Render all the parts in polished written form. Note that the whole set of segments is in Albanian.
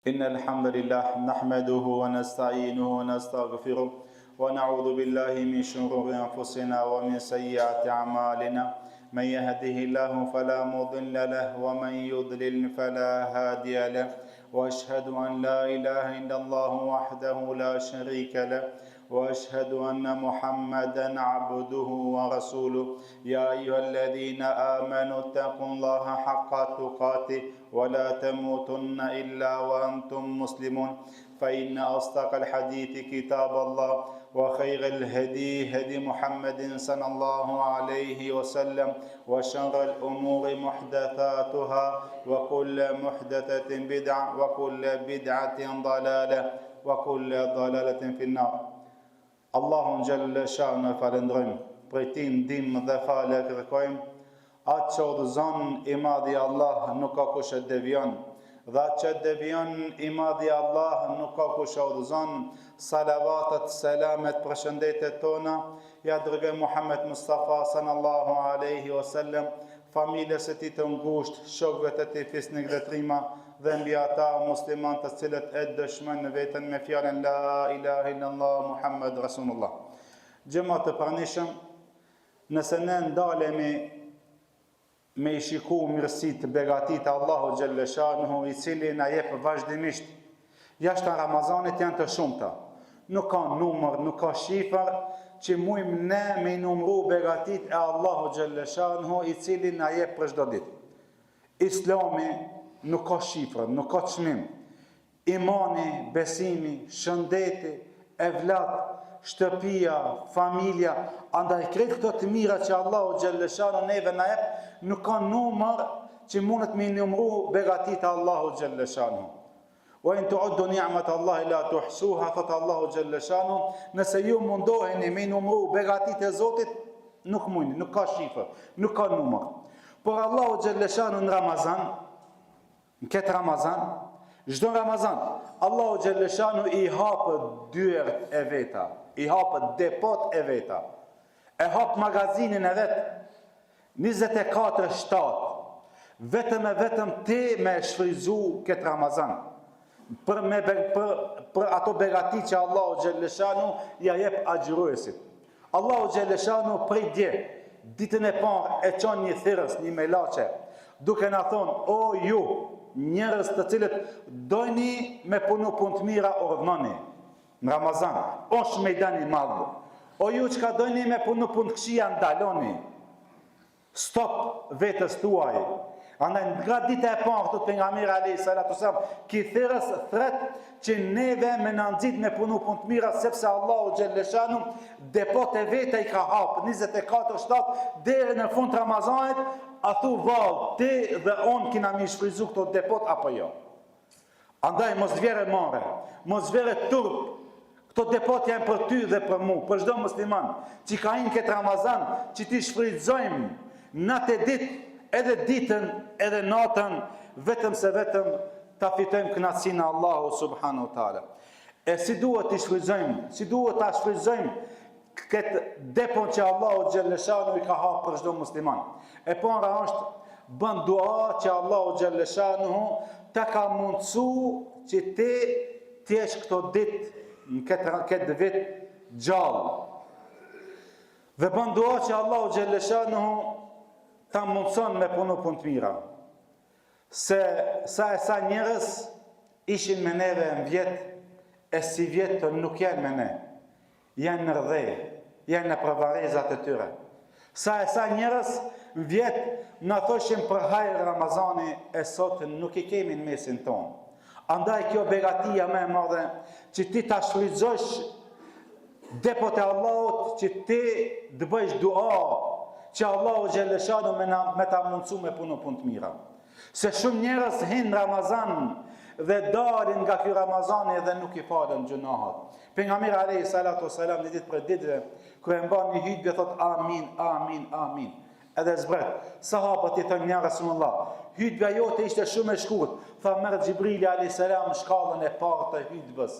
إن الحمد لله نحمده ونستعينه ونستغفره ونعوذ بالله من شرور أنفسنا ومن سيئات أعمالنا من يهده الله فلا مضل له ومن يضلل فلا هادي له وأشهد أن لا إله إلا الله وحده لا شريك له وأشهد أن محمدا عبده ورسوله يا أيها الذين آمنوا اتقوا الله حق تقاته ولا تموتن إلا وأنتم مسلمون فإن أصدق الحديث كتاب الله وخير الهدي هدي محمد صلى الله عليه وسلم وشر الأمور محدثاتها وكل محدثة بدعة وكل بدعة ضلالة وكل ضلالة في النار. Allahun xhallal sha'nu falendrojmë, prej tij ndihmë dhe falë kërkojmë, atë që udhëzon i madhi Allah nuk ka kush e devion, dhe atë që devion i madhi Allah nuk ka kush e udhëzon. Salavatet, selamet, përshëndetet tona ja dërgoj Muhammed Mustafa sallallahu alaihi wasallam, familjes së tij të ngushtë, shokëve të tij fisnik dhe trima, dhe mbi ata musliman të cilët e dëshmojnë veten me fjalën la ilaha illallah Muhammed Rasulullah. Xhamat të pranishëm, nëse ne ndalemi me i shiku mirësitë, begatit Allahu xhallal shanuhu, i cili na jep vazhdimisht jashtë Ramazanit, janë të shumta. Nuk ka numër, nuk ka shifër që mujmë ne me i numru begatit e Allahu xhallal shanuhu, i cili na jep për çdo ditë. Islami nuk ka shifrë, nuk ka çmim. Imani, besimi, shëndeti, evlat, shtëpia, familja, andaj krejt këto të mira që Allahu xhallal shanu neve na jep, nuk ka numër që mundet me numëru begatit Allahu xhallal shanu. Wa in tu'uddu ni'mat Allahi la tuhsuha, thot Allahu xhallal shanu, nëse ju mundoheni me numëru begatit e Zotit, nuk mundni, nuk ka shifrë, nuk ka numër. Por Allahu xhallal shanu në Ramazan, në këtë Ramazan, çdo Ramazan, Allahu xhallal shanu i hapët dyert e veta, i hapët depot e veta, e hap magazinin e vet, 24/7, vetëm ti me shfryzu këtë Ramazan, për ato begati që Allahu xhallal shanu ja jep agjëruesit. Allahu xhallal shanu prej dje, ditën e parë e çon një thirrës, një melaçe, duke na thonë, o ju njerëz të cilët dojni me punu punë të mira, ordnoni në Ramazan, është mejdan i madh. O ju që ka dojni me punu punë të këqija, ndaloni, stop vetës tuaj. Andaj nga dita e parë të pejgamberi alayhi salatu wasallam, ki thirrës thret që neve me na nxit me punu punë të mira, sepse Allahu xhallal shanu depot e veta i ka hap 24/7 deri në fund të Ramazanit. A thu vallë, ti dhe on kina mi shfryzu këto depot apo jo? Andaj mos vjere mare, mos vjere turp, këto depot janë për ty dhe për mu, për çdo musliman që ka inë këtë Ramazan, që ti shfrytëzojmë natë e ditë, edhe ditën, edhe natën, vetëm se vetëm ta fitojmë kënaqësinë e Allahu subhanahu wa taala. E si duhet të shfrytëzojmë, si duhet ta shfrytëzojmë këtë depon që Allahu xhallal shanu i ka hapë për çdo musliman. E para është bën dua që Allahu xhallal shanu ta ka mundsu që ti t'jesh këto ditë në këtë vit gjallë. Dhe bën dua që Allahu xhallal shanu ta mundson me punu punë të mira. Se sa njerëz ishin me neve në vjet, e si vjet të nuk janë me ne. Janë në rrdhej, janë në përvarezat e tyre. Sa njerëz në vjet në thoshin për hajrë Ramazani, e sot nuk i kemi në mesin tonë. Andaj kjo begatia me madhe, që ti ta shfrytëzosh depot e Allahut, që ti të bëjsh dua, që Allahu xhallal shanu me ta mundsu me punë të mira. Se shumë njerëz hinë Ramazan dhe dalin nga ky Ramazani dhe nuk i falen gjunahat. Pejgamberi alayhi salatu wasalam në ditë për ditëve, kur e mban një hutbë thot amin, amin, amin. Edhe zbret, sahabët i thonë, ja Rasulullah, hutbja jote ishte shumë e shkurt. Tha, merr Xhibrili alayhi salam shkallën e parë të hutbës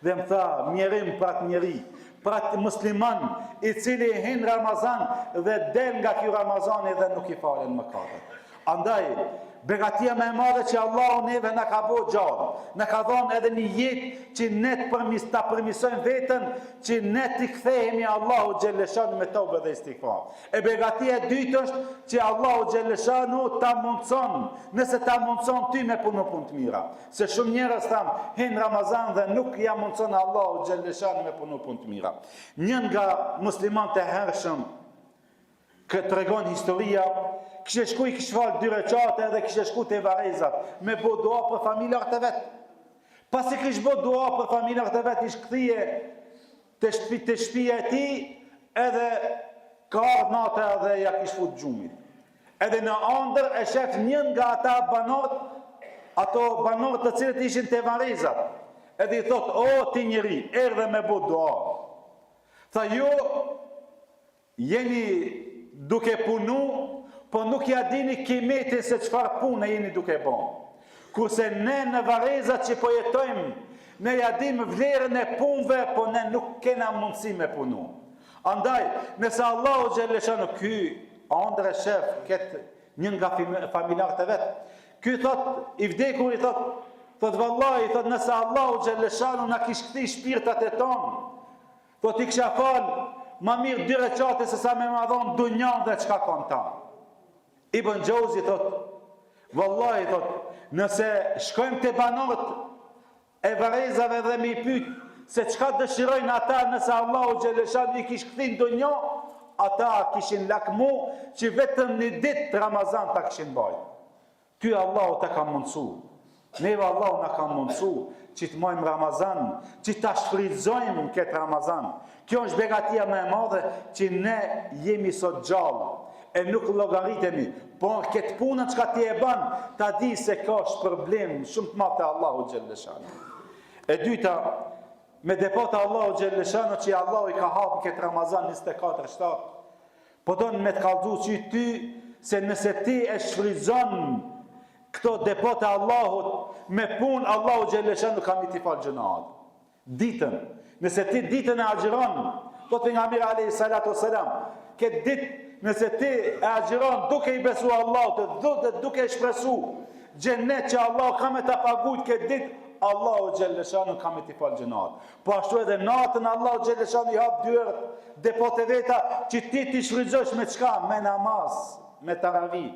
dhe më tha, mjerim për atë njeri, për atë musliman i cili hin Ramazan dhe del nga ky Ramazani dhe nuk i falen mëkatet. Andaj Begatia më e madhe që Allahu neve na ka bëu gjallë, na ka dhënë edhe një jetë që ne ta përmisojmë veten, që ne t'i kthehemi Allahu xhelleshanu me tobe dhe istighfar. E begatia e dytë është që Allahu xhelleshanu ta mundson, nëse ta mundson ty me punë të mira. Se shumë njerëz tham, hin Ramazan dhe nuk ja mundson Allahu xhelleshanu me punë të mira. Një nga muslimanët e hershëm që tregon historia, kishte shku i kishte falë 2 recate dhe kishte shku te varezat me bo dua për familjarët e vet. Pasi kishte bo dua për familjarët e vet, ish kthie te shtëpia e tij, edhe ka ardhur nata dhe ja kishte fut xhumit. Edhe në ëndër e shef një nga ata banorët të cilët ishin te varezat. Edhe i thot, o ti njeri, erdhe me bo dua. Tha, jo, jeni duke punu, po nuk ja dini kimetin se çfarë pune jeni duke bën. Kurse ne në varezat që po jetojmë, ne ja dimë vlerën e punëve, po ne nuk kena mundësi me punu. Andaj, nëse Allahu xhelleshanu ky ëndër e shef këtë një nga familjarët e vet, ky thot i vdekur i thot vallahi, thot nëse Allahu xhelleshanu na kish kthi shpirtat e ton, thot i kisha fal ma mirë 2 recate se sa me ma dhonë dunjan dhe çka kanë ta. Ibn Xhauzi thot, vallahi thot, nëse shkojmë te banorët e varezave dhe me i pyet se çka dëshirojnë ata nëse Allahu xhelleshanu i kish kthin dunjë, ata kishin lakmu që vetëm një ditë Ramazan ta kishin bajt. Ty Allahu ta ka mundsu. Neve Allahu na ka mundsu që të mojmë Ramazan, që ta shfrytëzojmë këtë Ramazan. Kjo është begatia më e madhe që ne jemi sot gjallë e nuk llogaritemi, por këtë punën çka ti e bën, ta di se ka problem shumë të madh te Allahu xhelleshanu. E dyta, me depota Allahu xhelleshanu që Allahu i ka hapur këtë Ramazan 24/7, po don me të kallëzu që ty se nëse ti e shfrytëzon këto depote Allahut me punë, Allahu xhelleshanu ka mi t'i falë gjunat. Ditën, nëse ti ditën e agjiron, do të pejgamberi alayhi salatu wasalam, këtë ditë nëse ti e agjiron duke i besu Allahut, duke i shpresu xhennet që Allah ka me ta pagujt këtë ditë, Allahu xhelleshanu ka me t'i falë gjunat. Po ashtu edhe natën Allahu xhelleshanu i hap dyert depote veta që ti shfrytëzosh me çka? Me namaz, me taravih.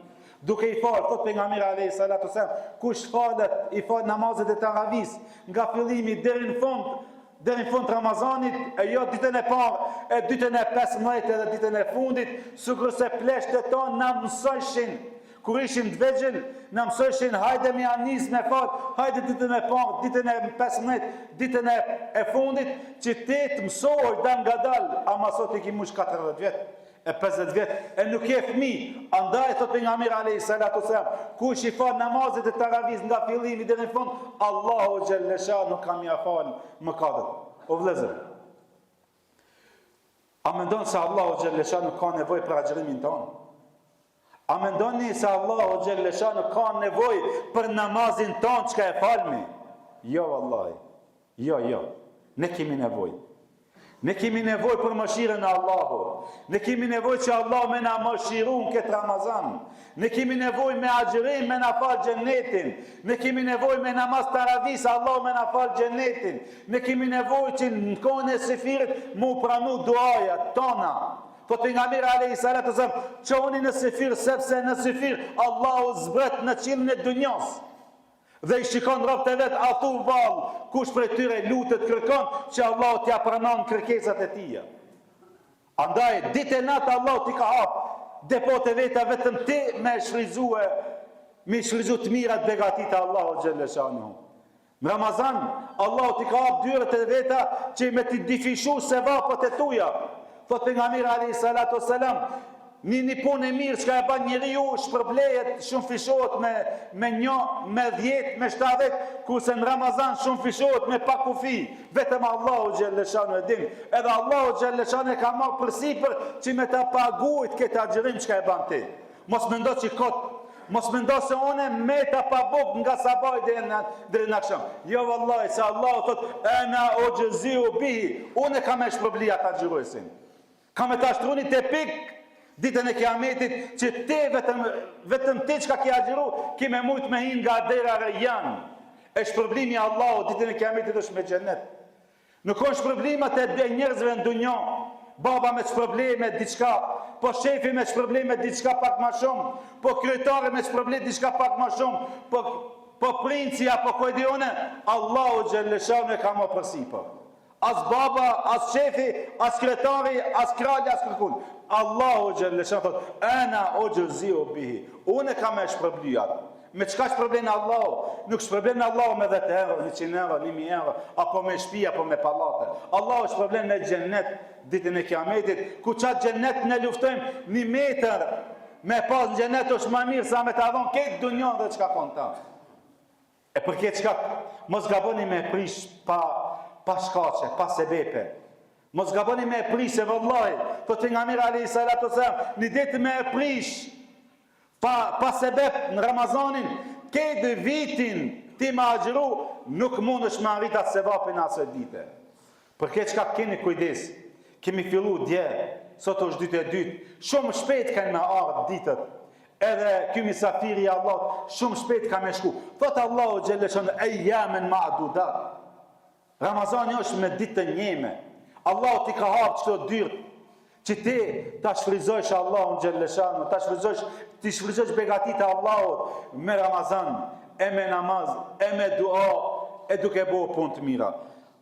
Duke i falë, thot pejgamberi alayhi salatu wasalam, kush falet, i fal namazet e taravis nga fillimi deri në fund Ramazanit, e jo ditën e parë, e ditën e 15 edhe ditën e fundit, sikurse pleshtet tonë na mësojshin, kur ishim të vegjël, na mësojshin hajde me anis me fal, hajde ditën e parë, ditën e 15, ditën e fundit, që ti të mësoj dan ngadal, ama sot i kimush 40 vjet. E 50 vjet, e nuk je fëmijë. Andaj thot pejgamberi alayhi salatu wasalam, kush i fal namazet e taravis nga fillimi deri në fund, Allahu xhelleshanu ka mia fal mëkatet. O vëllezër, a mendon se Allahu xhelleshanu ka nevojë për agjërimin ton? A mendoni se Allahu xhelleshanu ka nevojë për namazin ton çka e falmi? Jo vallahi. Jo. Ne kemi nevojë. Ne kemi nevojë për mëshirën e Allahut. Ne kemi nevojë që Allah me na mëshirun këtë Ramazan. Ne kemi nevojë me agjërim me na fal xhenetin. Ne kemi nevojë me namaz taravis, Allah me na fal xhenetin. Ne kemi nevojë që në kohën e sefirit mu pranu duajat tona. Po pejgamberi alayhi salatu wasallam, çoni në sefir sepse në sefir Allahu zbret në qiellin e dunjos. Dhe i shikon robët e vet, a thu vallë, kush prej tyre lutet kërkon që Allah t'ja pranon kërkesat e tija. Andaj, ditë e natë Allah t'i ka hap depote veta vetëm ti me shfrytëzu të mirat begatit e Allahu xhelleshanu. Në Ramazan, Allah t'i ka hap dyert e veta që me t'i difishu sevapët e tuja. Thot pejgamberi alayhi salatu wasalam, një punë e mirë që ka e ban njeriu shpërblehet, shumë fishohet me 1, me 10, me 70, kurse në Ramazan shumë fishohet me pak kufi. Vetëm Allahu xhelleshanu e din. Edhe Allahu xhelleshanu e ka marrë përsipër që me ta paguajt këtë agjërim që ka e ban ti. Mos mendo që mos mendo se one me ta pabuk nga sabaj deri në akşam. Jo vallahi, se Allahu thot ana ujziu bihi, unë kam e shpërblia ta xhirosin. Kam e ta shtruni te pik Ditën e kiametit që ti vetëm ti çka ke agjëru, ki me mujt me hin nga dera Rayyan. Është problemi i Allahut, ditën e kiametit është me xhennet. Nuk është problemat e njerëzve në dunjë. Baba me probleme diçka, po shefi me probleme diçka pak më shumë, po kryetari me probleme diçka pak më shumë, po princi apo kujdione, Allahu xhalleshanu e ka më përsipër. As baba, as shefi, as kryetari, as krali, as kërkun. Allahu xhalleshanu thot, ana ujziu bihi. Unë kam më shpërblyat. Me çka shpërblen Allahu? Nuk shpërblen Allahu me 10 euro, 100 euro, 1000 euro, apo me shtëpi, apo me pallate. Allahu shpërblen me xhennet ditën e kiametit, ku çat xhennet ne luftojmë 1 metër me pas në xhennet është më mirë sa me ta dhon këtë dunjën dhe çka kon ta. E për këtë çka mos gaboni me prish pa shkaqe, pa sebepe. Mos gaboni me prish se vallahi, po pejgamberi alayhis salatu wasalam, në ditë me prish pa sebep në Ramazanin, këtë vitin ti ma agjëru, nuk mund është ma arrit atë sevapin asë dite. Për këtë çka keni kujdes, kemi fillu dje, sot është ditë e dytë, shumë shpejt kanë me ardhë ditët, edhe ky misafiri i Allahut shumë shpejt ka me shku. Thot Allahu xhalleshanu ayyaman ma'dudat. Ramazani është me ditë të njeme. Allahu ti ka hapë çdo dyrt, që ti ta shfryzojsh Allahun xhalleshanu, ti shfryzojsh begatit e Allahut me Ramazan, e me namaz, e me dua, e duke bo punë të mira.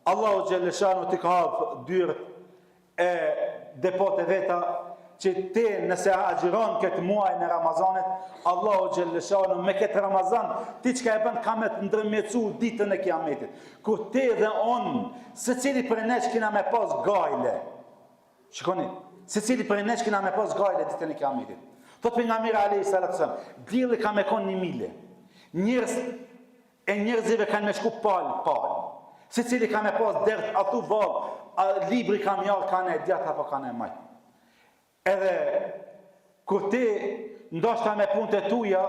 Allahu xhalleshanu ti ka hapë dyrt e depot e veta, që ti nëse agjiron këtë muaj në Ramazanit, Allahu xhalleshanu me këtë Ramazan, ti çka e bën ka me të ndërmjetësu ditën e kiametit. Ku ti dhe unë, secili prej nesh kina me pas gajle. Shikoni, secili prej nesh kina me pas gajle ditën e kiametit. Thot pejgamberi alayhis salam, dielli ka me kon 1 mile. Njerëzive kanë me shku pal. Secili ka me pas dert atu vallë, libri ka mjarë kanë e djatë apo kanë e majtë. Edhe kur ti ndoshta me punët e tuja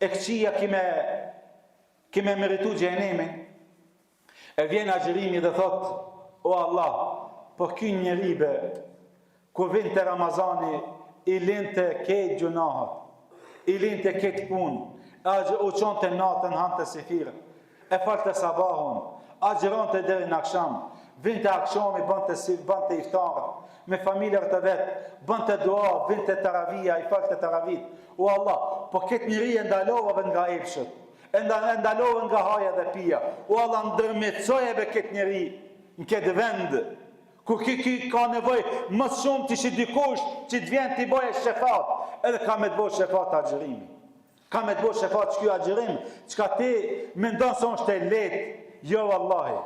e këqia kime meritu xhenemin, e vjen agjërimi dhe thot, o Allah, po ky njeribe kur vjen te Ramazani i linte këtë gjunahat, i linte këtë punë, u çonte natën hante sefirë, e falte sabahun, agjëronte deri në akşam, vinte akşami bante iftarë, me familjar të vetë, bënte dua, vinte taravia, i falte taravit. O Allah, po këtë njëri e ndalovave nga epshët, e ndalovave nga haja dhe pia. O Allah, ndërmetsojeve këtë njëri në këtë vend, ku ki ka nevoj më shumë të shi dikush që të vjen të i boje shefat, edhe ka me të bojë shefat agjërimi. Ka me të bojë shefat që kjo agjërim, që ka ti me ndonë se është e letë, jo Allahi,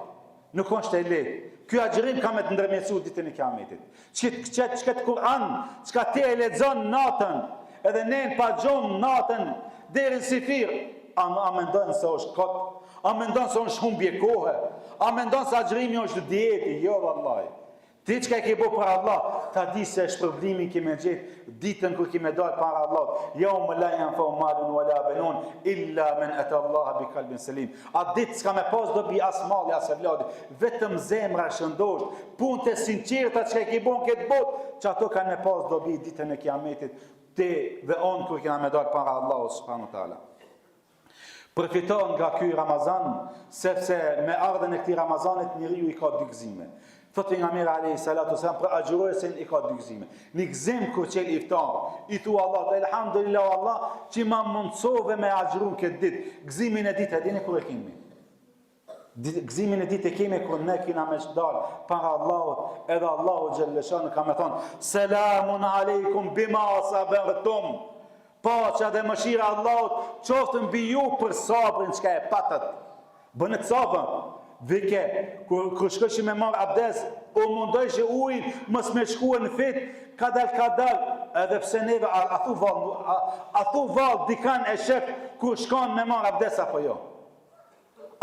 nuk është e letë. Ky agjërim ka me të ndërmjetësu ditën e kiametit. Çka Kur'an, çka ti e lexon natën, edhe ne pa gjon natën deri në sifir, a mendon se është kot, a mendon se është humbje kohe, a mendon se agjërimi është dieti, jo vallahi. Ti çka ke bëu për Allah, ta di se shpërblimin që me gjet ditën kur kime dal para Allah. Yawm la yanfa'u malun wala banun illa man ata Allah bi qalbin salim. A ditë s'ka me pas dobi as malli as evladi, vetëm zemra shëndosh, punët e sinqerta që ke bën këtë botë, që ato kanë me pas dobi ditën e kiametit, ti dhe on kur kena me dal para Allah subhanahu wa taala. Përfiton nga ky Ramazan, sepse me ardhen e këtij Ramazanit njeriu i ka dy gëzime. Thot pejgamberi alayhis salatu wasalam për agjëruesin i ka dy gëzime. Një gëzim kur çel iftar, i thu Allah, elhamdulillah Allah, që ma mundsove me agjërun këtë ditë. Gëzimin e ditë, e dini kur e kemi? Gëzimin e ditë e kemi kur ne kena me dal para Allahut, edhe Allahu xhalleshanu ka me thonë, selamun aleikum bima sabartum. Paqja dhe mëshira Allahut qoftë mbi ju për sabrin që e patët. Bënët sabër. Vike, kur shkëshë me marë abdes, o mundojshë ujnë, mës me shkuë në fit, kadal, edhe pse neve, a thu val, dikan e shek, kur shkon me marë abdes, apo jo?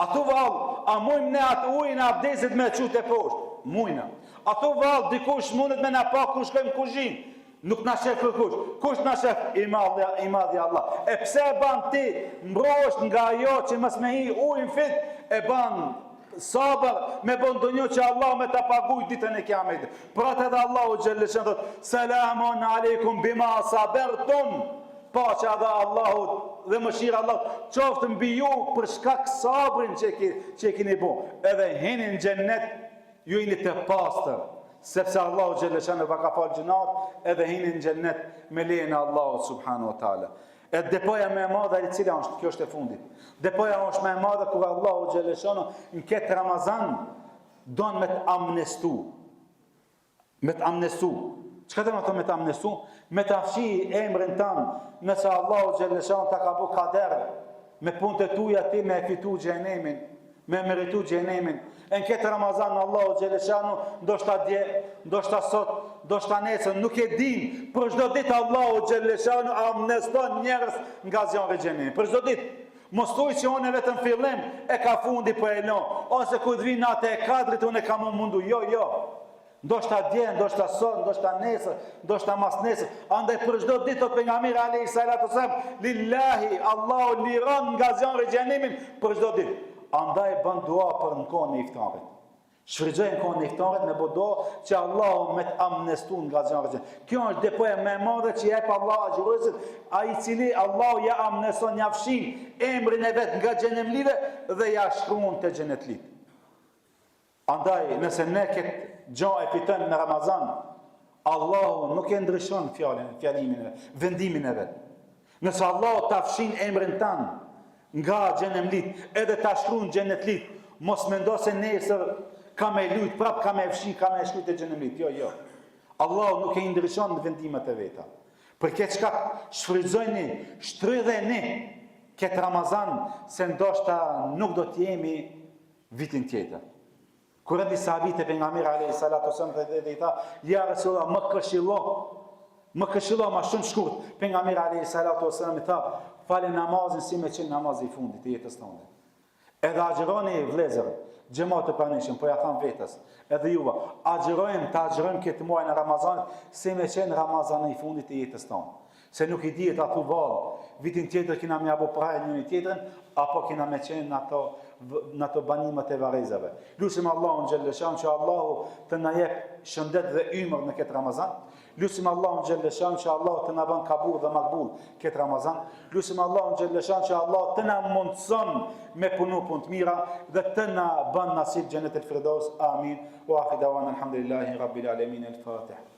A thu val, a mujmë ne atë ujnë abdesit me qute e poshtë? Mujna. A thu val, dikush mundet me në pa, kur shkojmë kushin? Nuk na shef kërkush. Kush na shef? I madhi Allah. E pse ban ti, mbrosh nga ajo që mës me hi ujnë fit, e ban sabër me bon dunjo që Allah me ta paguaj ditën e Kiametit. Për atë edhe Allahu xhaleshan thot: "Selamun aleikum bima sabertum." Paqja dhe Allahut dhe mëshira Allahut qoftë mbi ju për shkak sabrin që keni bu. Edhe hini në xhennet ju jeni të pastër, sepse Allahu xhaleshan e ka fal gjunat, edhe hini në xhennet me lejen e Allahut subhanahu wa taala. E depoja me e madhe e cila është, kjo është e fundit. Depoja është me e madhe kur Allahu xhaleshano në këtë Ramazan don me të amnestu. Me të amnestu. Çka do të thotë me të amnestu? Me të afshi emrin tan, nëse Allahu xhaleshano ta ka bu kader, me punët e tuaja ti me fitu xhenemin, me meritu xhenemin. Në këtë Ramazan Allahu xhaleshano ndoshta dje, ndoshta sot, ndoshta nesër, nuk e din, për çdo ditë Allahu xhaleshano amneston njerëz nga zjarri i xhenemit. Për çdo ditë. Mos thuaj që unë vetëm fillim e ka fundi po e lë, ose kur të vinë natë e kadrit unë kam mundu. Jo. Ndoshta dje, ndoshta sot, ndoshta nesër, ndoshta mas nesër. Andaj për çdo ditë thot pejgamberi alayhi salatu wasallam, lillahi Allahu liron nga zjarri i xhenemit për çdo ditë. Andaj bën dua për në kohën e iftarit. Shfrytëzojnë kohën e iftarit me dua që Allahu me të amnestun nga zjarri i xhenemit. Kjo është depoja më e madhe që jep Allahu agjëruesit, ai i cili Allahu ja amneston, ja fshin emrin e vet nga xhenemlive dhe ja shkruan te xhenetlit. Andaj nëse ne këtë gjë e fitojmë në Ramazan, Allahu nuk e ndryshon fjalimin, vendimin e vet. Nëse Allahu ta fshin emrin tan nga xhenemlit, edhe ta shkruan xhenetlit, mos mendo se nesër ka me lut, prap ka me fshi, ka me shkruaj te xhenemlit. Jo. Allahu nuk e ndryshon vendimet e veta. Për këtë çka shfrytëzojeni, shtrydheni këtë Ramazan se ndoshta nuk do të jemi vitin tjetër. Kur e di sahabit e pejgamberit alayhi salatu wasallam dhe i tha: "Ja Rasulullah, më këshillo më shumë shkurt." Pejgamberi alayhi salatu wasallam i tha: "Falë namazin si me qenë namazi i fundit të jetës tënde. Edhe agjëroni vëllezër, xhamat të pranishëm, po ja tham vetes, edhe juve, agjërojmë, ta agjërojmë këtë muaj në Ramazan si me qenë Ramazani i fundit të jetës tonë. Se nuk i dihet ato vallë, vitin tjetër kina me apo prajë njëri tjetrin, apo kina me qenë në ato banimet e varrezave. Lutim Allahun xhaleshan që Allahu të na jep shëndet dhe ymër në këtë Ramazan. Lutim Allahun xhaleshan që Allahu të na bën kabul dhe makbul këtë Ramazan. Lutim Allahun xhaleshan që Allahu të na mundson me punë të mira dhe të na bën nasib xhenet el firdaus. Amin. Wa akhiru da'wana alhamdulillahi rabbil alamin. Al-Fatiha.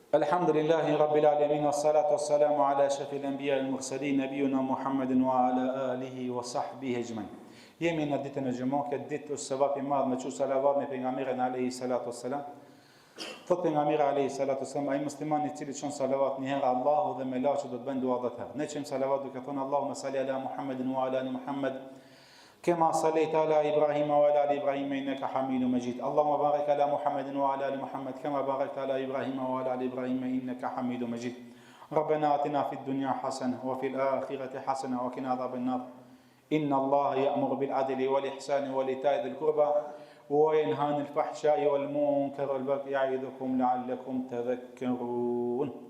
الحمد لله رب العالمين والصلاة والسلام على أشرف الأنبياء المرسلين نبينا محمد وعلى آله وصحبه أجمعين. Jemi në ditën e gjumon, këtë ditë është sevap i madh me çu salavat me pejgamberin alayhi salatu wassalam. Thot pejgamberi alayhi salatu wassalam, ai musliman i cili çon salavat një herë Allahu dhe me laçë do të bën dua 10 herë. Ne çojmë salavat duke thonë Allahumma salli ala Muhammedin wa ala ali Muhammed. كما صليت على إبراهيم وعلى آل إبراهيم إنك حميد مجيد اللهم بارك على محمد وعلى آل محمد كما باركت على إبراهيم وعلى آل إبراهيم إنك حميد مجيد ربنا آتنا في الدنيا حسنة وفي الآخرة حسنة وقنا عذاب النار إن الله يأمر بالعدل والإحسان وإيتاء ذي القربى وينهى عن الفحشاء والمنكر والبغي يعظكم لعلكم تذكرون